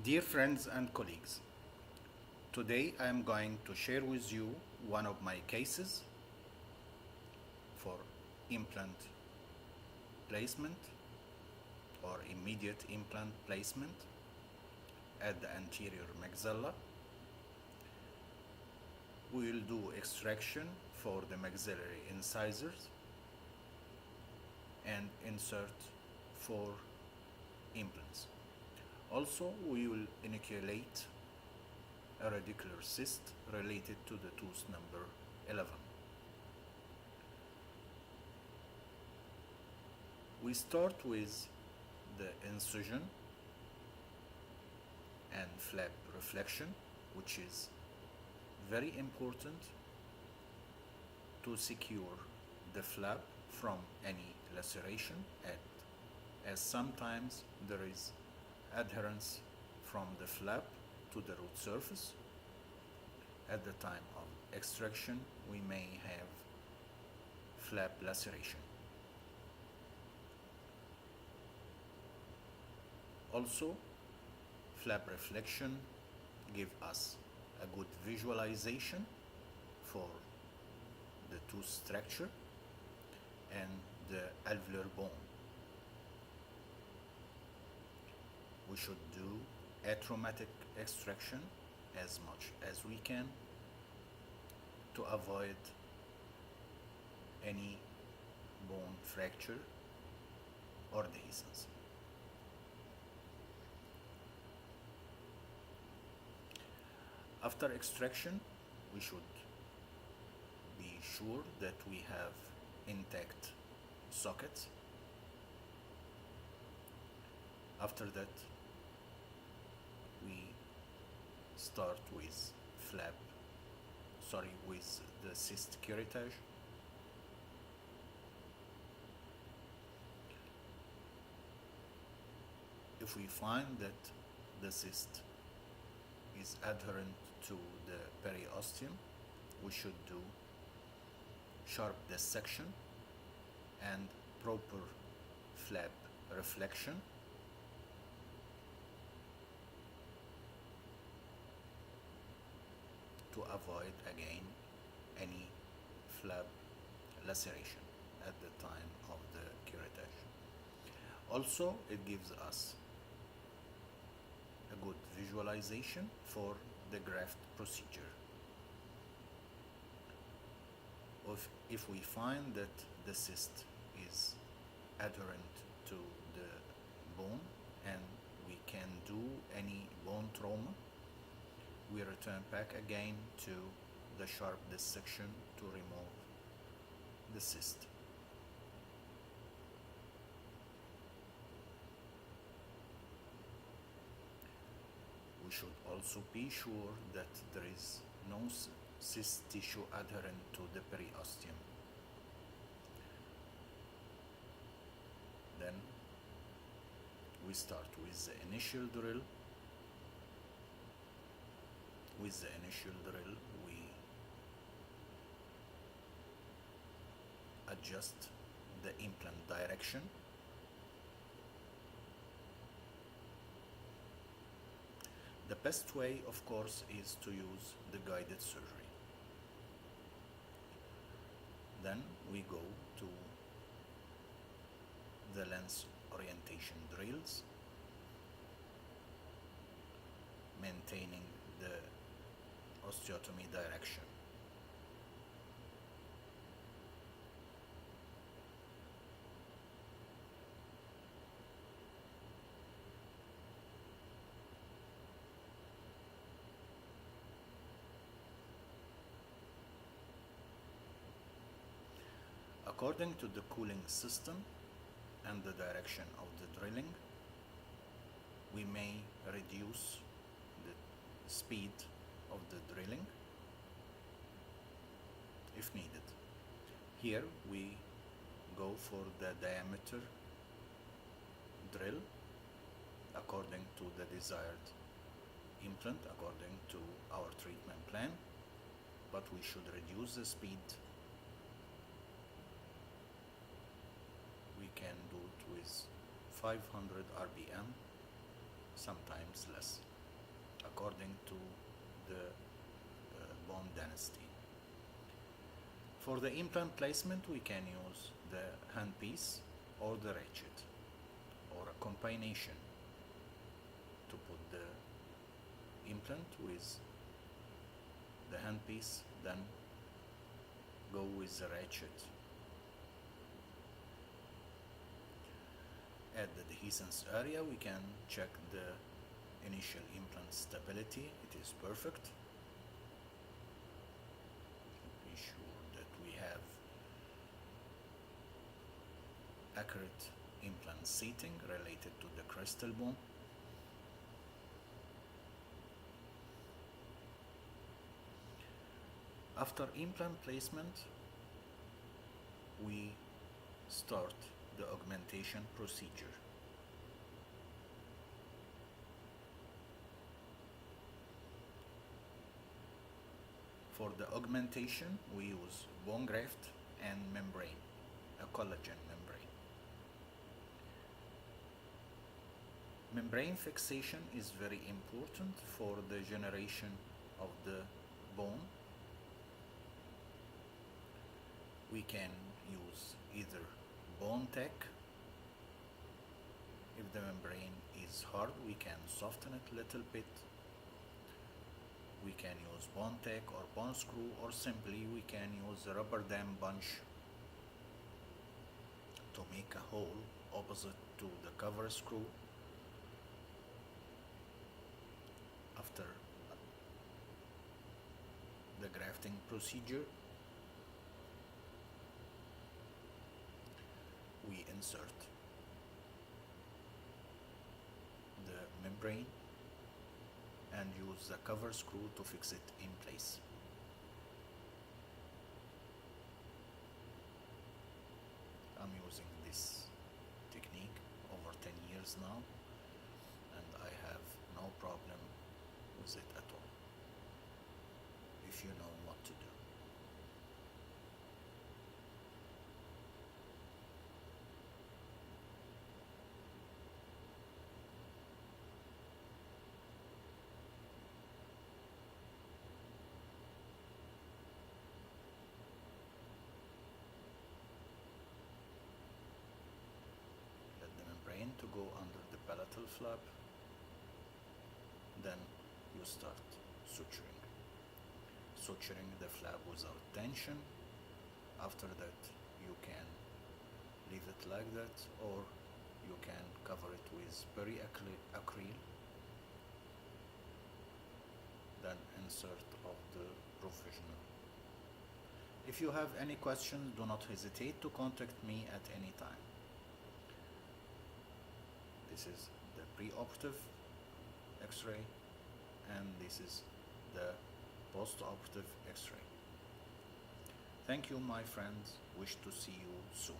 Dear friends and colleagues, today I am going to share with you one of my cases for implant placement or immediate implant placement at the anterior maxilla. We will do extraction for the maxillary incisors and insert 4 implants. Also, we will enucleate a radicular cyst related to the tooth number 11. We start with the incision and flap reflection, which is very important to secure the flap from any laceration, as sometimes there is adherence from the flap to the root surface. At the time of extraction, we may have flap laceration. Also, flap reflection gives us a good visualization for the tooth structure and the alveolar bone. We should do atraumatic extraction as much as we can to avoid any bone fracture or dehiscence. After extraction, we should be sure that we have intact sockets. After that, we start with with the cyst curettage. If we find that the cyst is adherent to the periosteum, we should do sharp dissection and proper flap reflection to avoid again any flap laceration at the time of the curettage. Also, it gives us a good visualization for the graft procedure. If we find that the cyst is adherent to the bone and we can do any bone trauma, we return back again to the sharp dissection to remove the cyst. We should also be sure that there is no cyst tissue adherent to the periosteum. Then we start with the initial drill. With the initial drill, we adjust the implant direction. The best way, of course, is to use the guided surgery. Then we go to the lens orientation drills, maintaining the osteotomy direction. According to the cooling system and the direction of the drilling, we may reduce the speed of the drilling if needed. Here we go for the diameter drill according to the desired implant, according to our treatment plan, but we should reduce the speed. We can do it with 500 RPM, sometimes less. according to the bone density. For the implant placement, we can use the handpiece or the ratchet, or a combination to put the implant with the handpiece, then go with the ratchet. At the dehiscence area, we can check the initial implant stability. It is perfect. Be sure that we have accurate implant seating related to the crystal bone. After implant placement, we start the augmentation procedure. For the augmentation, we use bone graft and membrane, a collagen membrane. Membrane fixation is very important for the generation of the bone. We can use either bone tack. If the membrane is hard, we can soften it a little bit. We can use bone tack or bone screw, or simply we can use a rubber dam bunch to make a hole opposite to the cover screw. After the grafting procedure, we insert the membrane and use the cover screw to fix it in place. I'm using this technique over 10 years now, and I have no problem with it at all, if you know what to do. To go under the palatal flap, then you start suturing the flap without tension. After that, you can leave it like that, or you can cover it with periacryl, then insert of the provisional. If you have any questions, do not hesitate to contact me at any time. This is the pre-operative X-ray, and this is the post-operative X-ray. Thank you, my friends. Wish to see you soon.